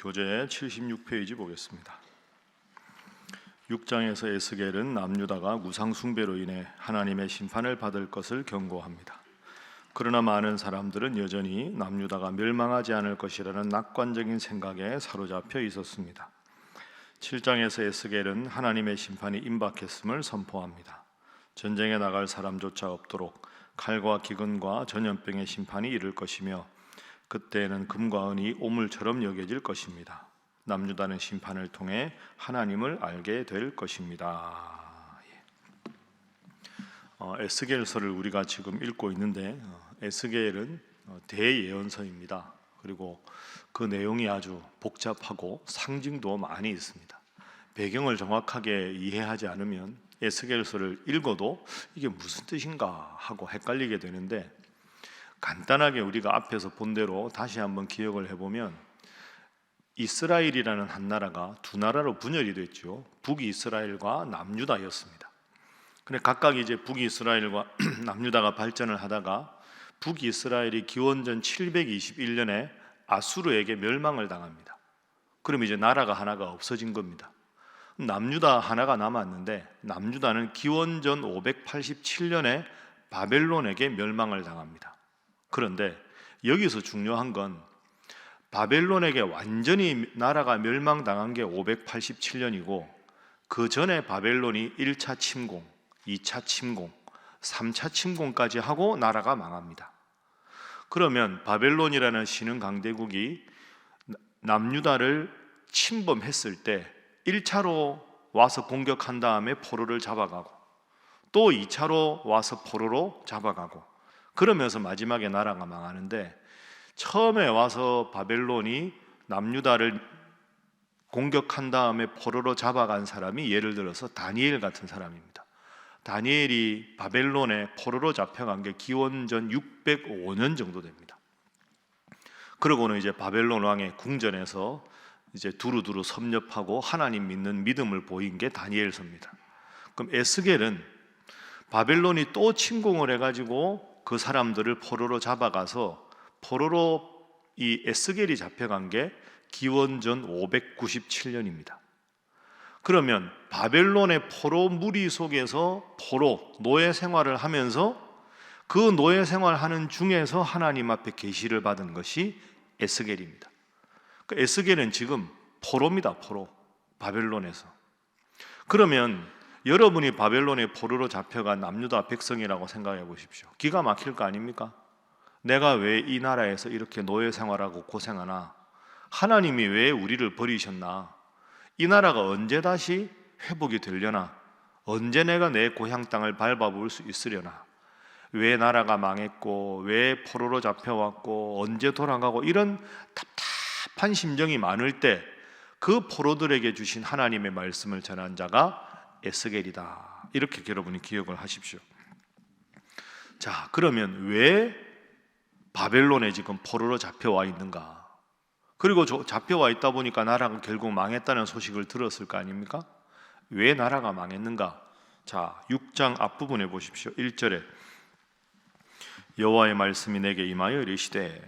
교재 76페이지 보겠습니다. 6장에서 에스겔은 남유다가 우상 숭배로 인해 하나님의 심판을 받을 것을 경고합니다. 그러나 많은 사람들은 여전히 남유다가 멸망하지 않을 것이라는 낙관적인 생각에 사로잡혀 있었습니다. 7장에서 에스겔은 하나님의 심판이 임박했음을 선포합니다. 전쟁에 나갈 사람조차 없도록 칼과 기근과 전염병의 심판이 이를 것이며 그때에는 금과 은이 오물처럼 여겨질 것입니다. 남유다는 심판을 통해 하나님을 알게 될 것입니다. 에스겔서를 우리가 지금 읽고 있는데 에스겔은 대예언서입니다. 그리고 그 내용이 아주 복잡하고 상징도 많이 있습니다. 배경을 정확하게 이해하지 않으면 에스겔서를 읽어도 이게 무슨 뜻인가 하고 헷갈리게 되는데, 간단하게 우리가 앞에서 본 대로 다시 한번 기억을 해보면 이스라엘이라는 한 나라가 두 나라로 분열이 됐죠. 북이스라엘과 남유다였습니다. 근데 각각 이제 북이스라엘과 남유다가 발전을 하다가 북이스라엘이 기원전 721년에 아수르에게 멸망을 당합니다. 그럼 이제 나라가 하나가 없어진 겁니다. 남유다 하나가 남았는데 남유다는 기원전 587년에 바벨론에게 멸망을 당합니다. 그런데 여기서 중요한 건 바벨론에게 완전히 나라가 멸망당한 게 587년이고 그 전에 바벨론이 1차 침공, 2차 침공, 3차 침공까지 하고 나라가 망합니다. 그러면 바벨론이라는 신흥 강대국이 남유다를 침범했을 때 1차로 와서 공격한 다음에 포로를 잡아가고 또 2차로 와서 포로로 잡아가고 그러면서 마지막에 나라가 망하는데, 처음에 와서 바벨론이 남유다를 공격한 다음에 포로로 잡아간 사람이 예를 들어서 다니엘 같은 사람입니다. 다니엘이 바벨론에 포로로 잡혀간 게 기원전 605년 정도 됩니다. 그러고는 이제 바벨론 왕의 궁전에서 이제 두루두루 섭렵하고 하나님 믿는 믿음을 보인 게 다니엘서입니다. 그럼 에스겔은 바벨론이 또 침공을 해가지고 그 사람들을 포로로 잡아가서 포로로 이 에스겔이 잡혀간 게 기원전 597년입니다. 그러면 바벨론의 포로 무리 속에서 포로 노예 생활을 하면서 그 노예 생활하는 중에서 하나님 앞에 계시를 받은 것이 에스겔입니다. 그 에스겔은 지금 포로입니다. 포로, 바벨론에서. 그러면 여러분이 바벨론의 포로로 잡혀간 남유다 백성이라고 생각해 보십시오. 기가 막힐 거 아닙니까? 내가 왜 이 나라에서 이렇게 노예 생활하고 고생하나? 하나님이 왜 우리를 버리셨나? 이 나라가 언제 다시 회복이 되려나? 언제 내가 내 고향 땅을 밟아볼 수 있으려나? 왜 나라가 망했고 왜 포로로 잡혀왔고 언제 돌아가고, 이런 답답한 심정이 많을 때 그 포로들에게 주신 하나님의 말씀을 전한 자가 에스겔이다. 이렇게 여러분이 기억을 하십시오. 자, 그러면 왜 바벨론에 지금 포로로 잡혀와 있는가? 그리고 잡혀와 있다 보니까 나라가 결국 망했다는 소식을 들었을 거 아닙니까? 왜 나라가 망했는가? 자, 6장 앞부분에 보십시오. 1절에 여호와의 말씀이 내게 임하여 이르시되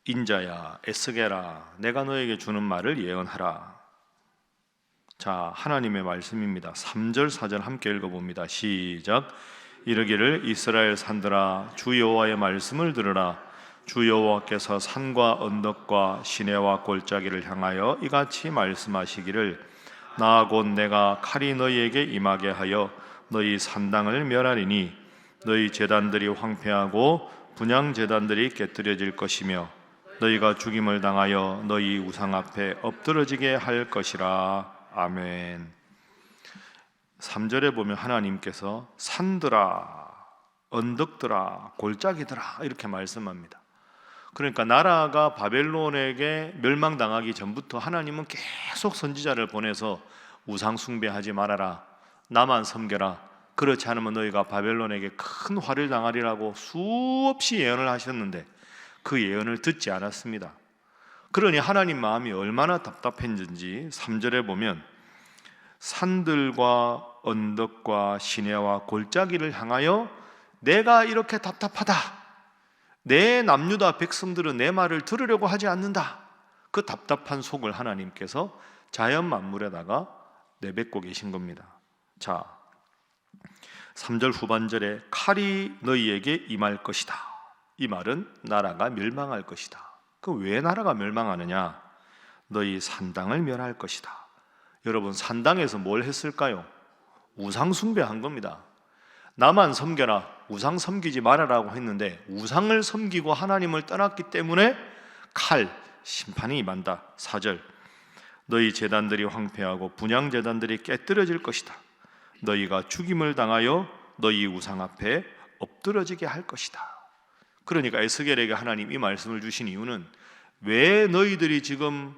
인자야 에스겔아 내가 너에게 주는 말을 예언하라. 자, 하나님의 말씀입니다. 3절 4절 함께 읽어봅니다. 시작. 이르기를 이스라엘 산들아 주 여호와의 말씀을 들으라. 주 여호와께서 산과 언덕과 시내와 골짜기를 향하여 이같이 말씀하시기를 나 곧 내가 칼이 너희에게 임하게 하여 너희 산당을 멸하리니 너희 제단들이 황폐하고 분향 제단들이 깨뜨려질 것이며 너희가 죽임을 당하여 너희 우상 앞에 엎드러지게 할 것이라. 아멘. 3절에 보면 하나님께서 산들아, 언덕들아, 골짜기들아 이렇게 말씀합니다. 그러니까 나라가 바벨론에게 멸망당하기 전부터 하나님은 계속 선지자를 보내서 우상 숭배하지 말아라, 나만 섬겨라, 그렇지 않으면 너희가 바벨론에게 큰 화를 당하리라고 수없이 예언을 하셨는데 그 예언을 듣지 않았습니다. 그러니 하나님 마음이 얼마나 답답했는지 3절에 보면 산들과 언덕과 시내와 골짜기를 향하여 내가 이렇게 답답하다, 내 남유다 백성들은 내 말을 들으려고 하지 않는다, 그 답답한 속을 하나님께서 자연 만물에다가 내뱉고 계신 겁니다. 자, 3절 후반절에 칼이 너희에게 임할 것이다. 이 말은 나라가 멸망할 것이다. 그 왜 나라가 멸망하느냐? 너희 산당을 멸할 것이다. 여러분, 산당에서 뭘 했을까요? 우상 숭배한 겁니다. 나만 섬겨라, 우상 섬기지 말아라고 했는데 우상을 섬기고 하나님을 떠났기 때문에 칼, 심판이 임한다. 4절, 너희 제단들이 황폐하고 분향 제단들이 깨뜨려질 것이다. 너희가 죽임을 당하여 너희 우상 앞에 엎드러지게 할 것이다. 그러니까 에스겔에게 하나님 이 말씀을 주신 이유는 왜 너희들이 지금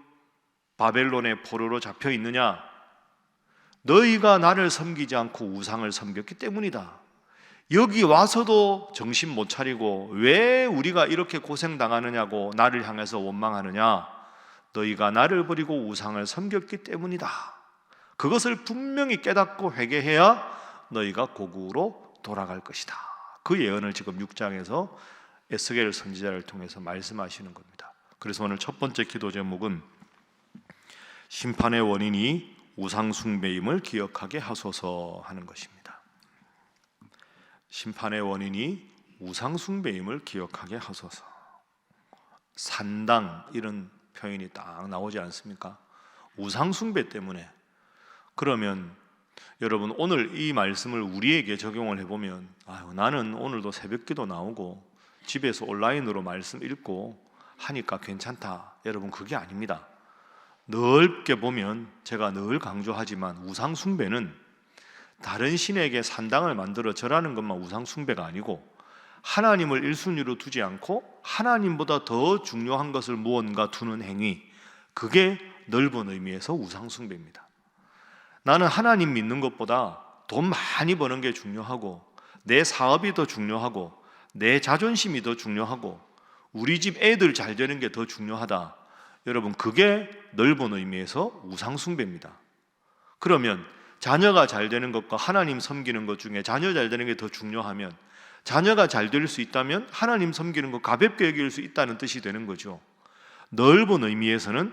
바벨론의 포로로 잡혀 있느냐? 너희가 나를 섬기지 않고 우상을 섬겼기 때문이다. 여기 와서도 정신 못 차리고 왜 우리가 이렇게 고생당하느냐고 나를 향해서 원망하느냐? 너희가 나를 버리고 우상을 섬겼기 때문이다. 그것을 분명히 깨닫고 회개해야 너희가 고국으로 돌아갈 것이다. 그 예언을 지금 6장에서 에스겔 선지자를 통해서 말씀하시는 겁니다. 그래서 오늘 첫 번째 기도 제목은 심판의 원인이 우상 숭배임을 기억하게 하소서 하는 것입니다. 심판의 원인이 우상 숭배임을 기억하게 하소서. 산당 이런 표현이 딱 나오지 않습니까? 우상 숭배 때문에. 그러면 여러분 오늘 이 말씀을 우리에게 적용을 해보면 나는 오늘도 새벽기도 나오고 집에서 온라인으로 말씀 읽고 하니까 괜찮다. 여러분 그게 아닙니다. 넓게 보면 제가 늘 강조하지만 우상 숭배는 다른 신에게 산당을 만들어 절하는 것만 우상 숭배가 아니고 하나님을 1순위로 두지 않고 하나님보다 더 중요한 것을 무언가 두는 행위, 그게 넓은 의미에서 우상 숭배입니다. 나는 하나님 믿는 것보다 돈 많이 버는 게 중요하고 내 사업이 더 중요하고 내 자존심이 더 중요하고 우리 집 애들 잘 되는 게 더 중요하다. 여러분 그게 넓은 의미에서 우상 숭배입니다. 그러면 자녀가 잘 되는 것과 하나님 섬기는 것 중에 자녀 잘 되는 게 더 중요하면 자녀가 잘 될 수 있다면 하나님 섬기는 것 가볍게 여길 수 있다는 뜻이 되는 거죠. 넓은 의미에서는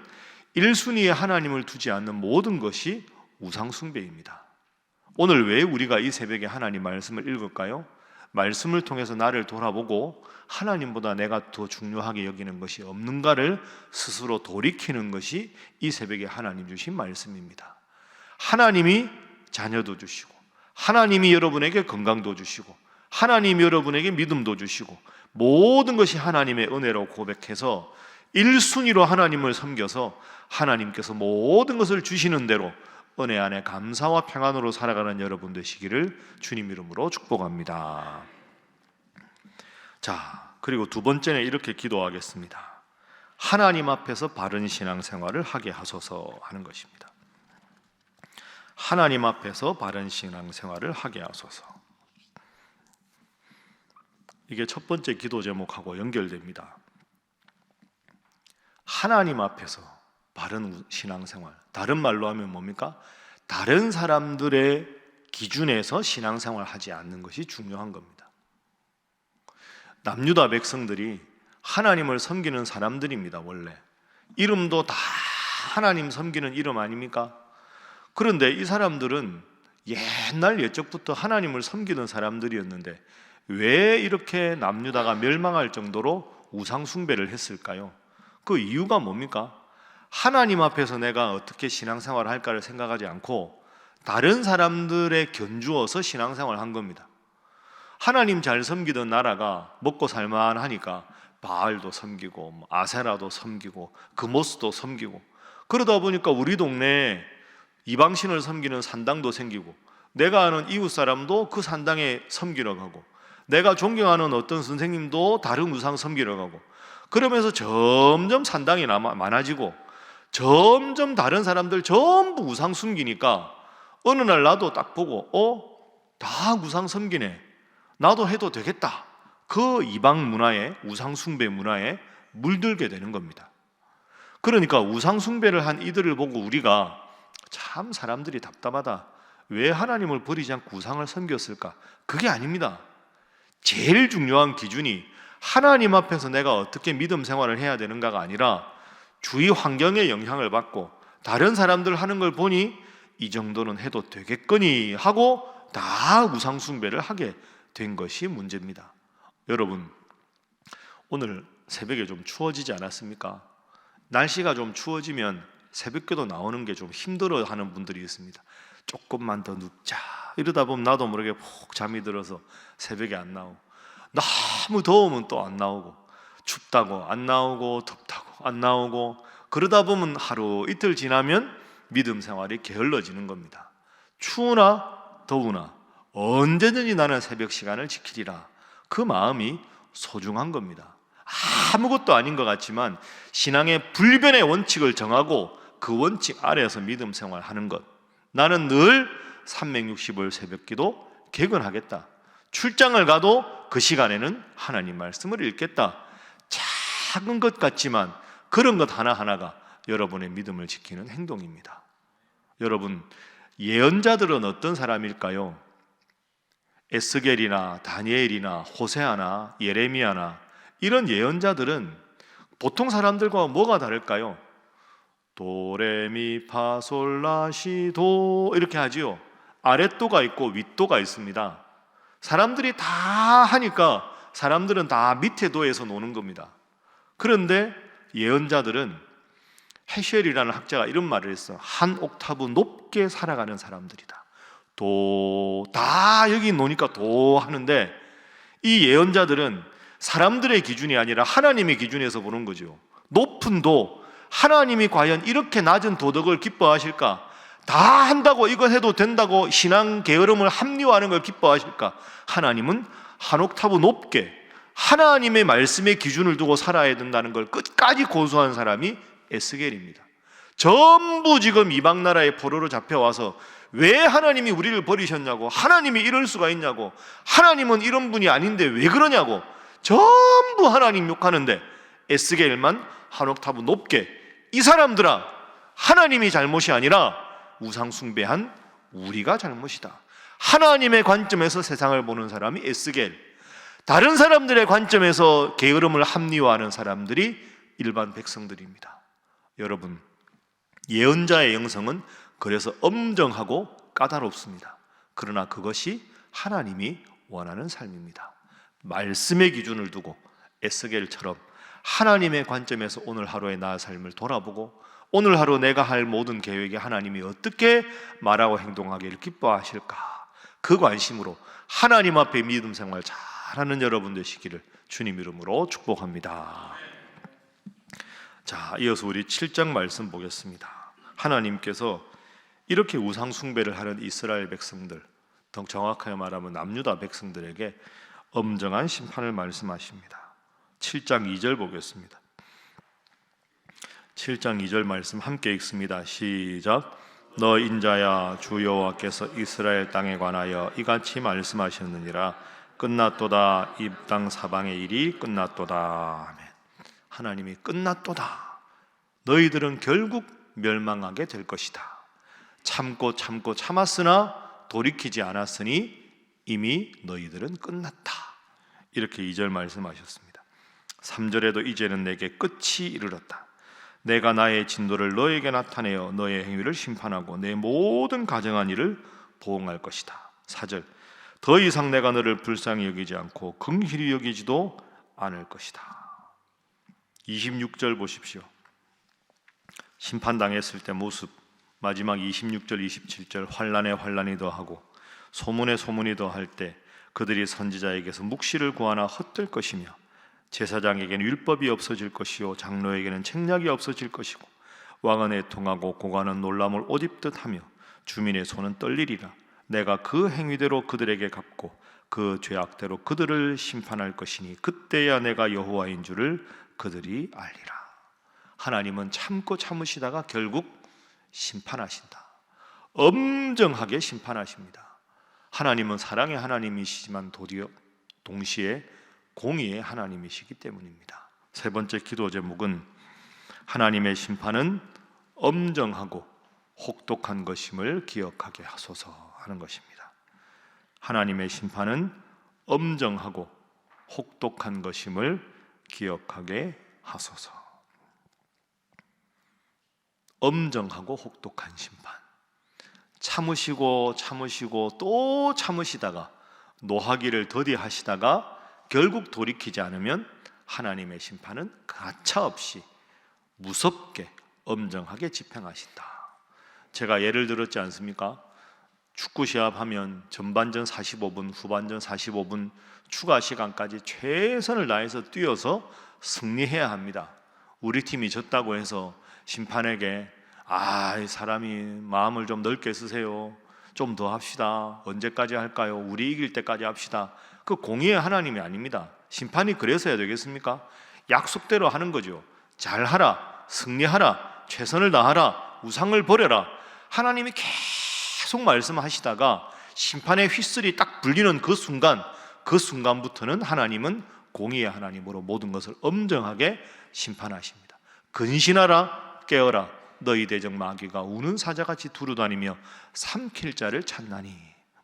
1순위에 하나님을 두지 않는 모든 것이 우상 숭배입니다. 오늘 왜 우리가 이 새벽에 하나님 말씀을 읽을까요? 말씀을 통해서 나를 돌아보고 하나님보다 내가 더 중요하게 여기는 것이 없는가를 스스로 돌이키는 것이 이 새벽에 하나님 주신 말씀입니다. 하나님이 자녀도 주시고 하나님이 여러분에게 건강도 주시고 하나님이 여러분에게 믿음도 주시고 모든 것이 하나님의 은혜로 고백해서 1순위로 하나님을 섬겨서 하나님께서 모든 것을 주시는 대로 은혜 안에 감사와 평안으로 살아가는 여러분 되시기를 주님 이름으로 축복합니다. 자, 그리고 두 번째는 이렇게 기도하겠습니다. 하나님 앞에서 바른 신앙생활을 하게 하소서 하는 것입니다. 하나님 앞에서 바른 신앙생활을 하게 하소서. 이게 첫 번째 기도 제목하고 연결됩니다. 하나님 앞에서 바른 신앙생활, 다른 말로 하면 뭡니까? 다른 사람들의 기준에서 신앙생활을 하지 않는 것이 중요한 겁니다. 남유다 백성들이 하나님을 섬기는 사람들입니다. 원래 이름도 다 하나님 섬기는 이름 아닙니까? 그런데 이 사람들은 옛날 옛적부터 하나님을 섬기는 사람들이었는데 왜 이렇게 남유다가 멸망할 정도로 우상 숭배를 했을까요? 그 이유가 뭡니까? 하나님 앞에서 내가 어떻게 신앙생활을 할까를 생각하지 않고 다른 사람들에 견주어서 신앙생활을 한 겁니다. 하나님 잘 섬기던 나라가 먹고 살만하니까 바알도 섬기고 아세라도 섬기고 그모스도 섬기고 그러다 보니까 우리 동네에 이방신을 섬기는 산당도 생기고 내가 아는 이웃 사람도 그 산당에 섬기러 가고 내가 존경하는 어떤 선생님도 다른 우상 섬기러 가고 그러면서 점점 산당이 많아지고 점점 다른 사람들 전부 우상 숨기니까 어느 날 나도 딱 보고 다 우상 섬기네, 나도 해도 되겠다. 그 이방 문화에, 우상 숭배 문화에 물들게 되는 겁니다. 그러니까 우상 숭배를 한 이들을 보고 우리가 참 사람들이 답답하다, 왜 하나님을 버리지 않고 우상을 섬겼을까? 그게 아닙니다. 제일 중요한 기준이 하나님 앞에서 내가 어떻게 믿음 생활을 해야 되는가가 아니라 주위 환경의 영향을 받고 다른 사람들 하는 걸 보니 이 정도는 해도 되겠거니 하고 다 우상 숭배를 하게 된 것이 문제입니다. 여러분, 오늘 새벽에 좀 추워지지 않았습니까? 날씨가 좀 추워지면 새벽기도 나오는 게 좀 힘들어하는 분들이 있습니다. 조금만 더 눕자 이러다 보면 나도 모르게 푹 잠이 들어서 새벽에 안 나오고, 너무 더우면 또 안 나오고, 춥다고 안 나오고, 덥다고 안 나오고, 그러다 보면 하루 이틀 지나면 믿음 생활이 게을러지는 겁니다. 추우나 더우나 언제든지 나는 새벽 시간을 지키리라, 그 마음이 소중한 겁니다. 아무것도 아닌 것 같지만 신앙의 불변의 원칙을 정하고 그 원칙 아래에서 믿음 생활하는 것. 나는 늘 360일 새벽기도 개근하겠다. 출장을 가도 그 시간에는 하나님 말씀을 읽겠다. 작은 것 같지만 그런 것 하나하나가 여러분의 믿음을 지키는 행동입니다. 여러분, 예언자들은 어떤 사람일까요? 에스겔이나 다니엘이나 호세아나 예레미야나 이런 예언자들은 보통 사람들과 뭐가 다를까요? 도레미파솔라시도 이렇게 하지요. 아랫도가 있고 윗도가 있습니다. 사람들이 다 하니까 사람들은 다 밑에 도에서 노는 겁니다. 그런데 예언자들은, 헤쉘이라는 학자가 이런 말을 했어. 한 옥타브 높게 살아가는 사람들이다. 도, 다 여기 노니까 도 하는데, 이 예언자들은 사람들의 기준이 아니라 하나님의 기준에서 보는 거죠. 높은 도, 하나님이 과연 이렇게 낮은 도덕을 기뻐하실까? 다 한다고 이거 해도 된다고 신앙 게으름을 합리화하는 걸 기뻐하실까? 하나님은 한 옥타브 높게 하나님의 말씀의 기준을 두고 살아야 된다는 걸 끝까지 고수한 사람이 에스겔입니다. 전부 지금 이방 나라의 포로로 잡혀와서 왜 하나님이 우리를 버리셨냐고, 하나님이 이럴 수가 있냐고, 하나님은 이런 분이 아닌데 왜 그러냐고 전부 하나님 욕하는데 에스겔만 한 옥타브 높게, 이 사람들아, 하나님이 잘못이 아니라 우상 숭배한 우리가 잘못이다. 하나님의 관점에서 세상을 보는 사람이 에스겔, 다른 사람들의 관점에서 게으름을 합리화하는 사람들이 일반 백성들입니다. 여러분, 예언자의 영성은 그래서 엄정하고 까다롭습니다. 그러나 그것이 하나님이 원하는 삶입니다. 말씀의 기준을 두고 에스겔처럼 하나님의 관점에서 오늘 하루의 나의 삶을 돌아보고 오늘 하루 내가 할 모든 계획에 하나님이 어떻게 말하고 행동하기를 기뻐하실까, 그 관심으로 하나님 앞에 믿음 생활 잘하는 여러분 되시기를 주님 이름으로 축복합니다. 자, 이어서 우리 7장 말씀 보겠습니다. 하나님께서 이렇게 우상 숭배를 하는 이스라엘 백성들, 더 정확하게 말하면 남유다 백성들에게 엄정한 심판을 말씀하십니다. 7장 2절 보겠습니다. 7장 2절 말씀 함께 읽습니다. 시작. 너 인자야, 주 여호와께서 이스라엘 땅에 관하여 이같이 말씀하셨느니라. 끝났도다. 이 땅 사방의 일이 끝났도다. 아멘. 하나님이 끝났도다. 너희들은 결국 멸망하게 될 것이다. 참고 참았으나 돌이키지 않았으니 이미 너희들은 끝났다. 이렇게 2절 말씀하셨습니다. 3절에도 이제는 내게 끝이 이르렀다. 내가 나의 진노를 너에게 나타내어 너의 행위를 심판하고 내 모든 가정한 일을 보응할 것이다. 4절, 더 이상 내가 너를 불쌍히 여기지 않고 긍휼히 여기지도 않을 것이다. 26절 보십시오. 심판당했을 때 모습, 마지막 26절 27절, 환난에 환난이 더하고 소문에 소문이 더할 때 그들이 선지자에게서 묵시를 구하나 헛될 것이며 제사장에게는 율법이 없어질 것이요 장로에게는 책략이 없어질 것이고 왕은 애통하고 고관은 놀람을 옷 입듯 하며 주민의 손은 떨리리라. 내가 그 행위대로 그들에게 갚고 그 죄악대로 그들을 심판할 것이니 그때야 내가 여호와인 줄을 그들이 알리라. 하나님은 참고 참으시다가 결국 심판하신다. 엄정하게 심판하십니다. 하나님은 사랑의 하나님이시지만 도리어 동시에 공의의 하나님이시기 때문입니다. 세 번째 기도 제목은 하나님의 심판은 엄정하고 혹독한 것임을 기억하게 하소서 하는 것입니다. 하나님의 심판은 엄정하고 혹독한 것임을 기억하게 하소서. 엄정하고 혹독한 심판. 참으시고 또 참으시다가 노하기를 더디하시다가 결국 돌이키지 않으면 하나님의 심판은 가차없이 무섭게 엄정하게 집행하신다. 제가 예를 들었지 않습니까? 축구 시합하면 전반전 45분, 후반전 45분 추가 시간까지 최선을 다해서 뛰어서 승리해야 합니다. 우리 팀이 졌다고 해서 심판에게 이 사람이 마음을 좀 넓게 쓰세요, 좀 더 합시다, 언제까지 할까요? 우리 이길 때까지 합시다. 그 공의의 하나님이 아닙니다. 심판이 그래서 해야 되겠습니까? 약속대로 하는 거죠. 잘하라, 승리하라, 최선을 다하라, 우상을 버려라. 하나님이 계속 말씀하시다가 심판의 휘슬이 딱 불리는 그 순간부터는 하나님은 공의의 하나님으로 모든 것을 엄정하게 심판하십니다. 근신하라, 깨어라, 너희 대적 마귀가 우는 사자같이 두루다니며 삼킬 자를 찾나니.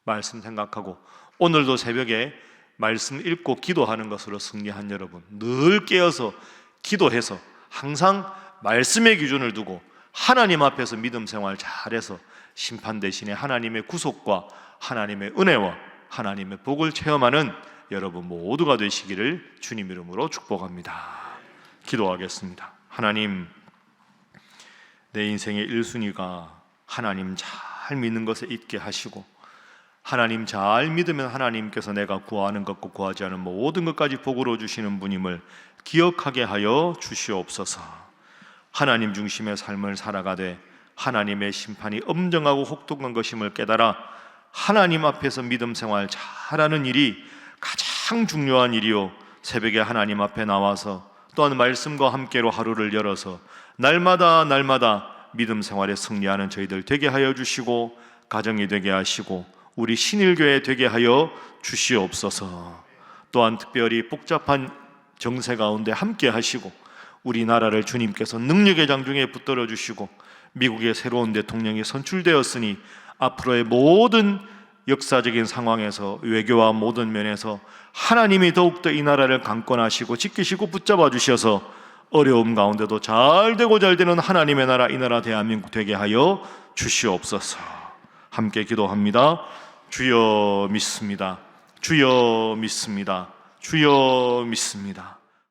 말씀 생각하고 오늘도 새벽에 말씀 읽고 기도하는 것으로 승리한 여러분, 늘 깨어서 기도해서 항상 말씀의 기준을 두고 하나님 앞에서 믿음 생활 잘해서 심판 대신에 하나님의 구속과 하나님의 은혜와 하나님의 복을 체험하는 여러분 모두가 되시기를 주님 이름으로 축복합니다. 기도하겠습니다. 하나님, 내 인생의 1순위가 하나님 잘 믿는 것에 있게 하시고, 하나님 잘 믿으면 하나님께서 내가 구하는 것과 구하지 않은 모든 것까지 복으로 주시는 분임을 기억하게 하여 주시옵소서. 하나님 중심의 삶을 살아가되 하나님의 심판이 엄정하고 혹독한 것임을 깨달아 하나님 앞에서 믿음 생활 잘하는 일이 가장 중요한 일이요, 새벽에 하나님 앞에 나와서 또한 말씀과 함께로 하루를 열어서 날마다 믿음 생활에 승리하는 저희들 되게 하여 주시고, 가정이 되게 하시고 우리 신일교회 되게 하여 주시옵소서. 또한 특별히 복잡한 정세 가운데 함께 하시고 우리나라를 주님께서 능력의 장중에 붙들어 주시고 미국의 새로운 대통령이 선출되었으니 앞으로의 모든 역사적인 상황에서 외교와 모든 면에서 하나님이 더욱더 이 나라를 강권하시고 지키시고 붙잡아 주셔서 어려움 가운데도 잘 되는 하나님의 나라, 이 나라 대한민국 되게 하여 주시옵소서. 함께 기도합니다. 주여 믿습니다. 주여 믿습니다. 주여 믿습니다.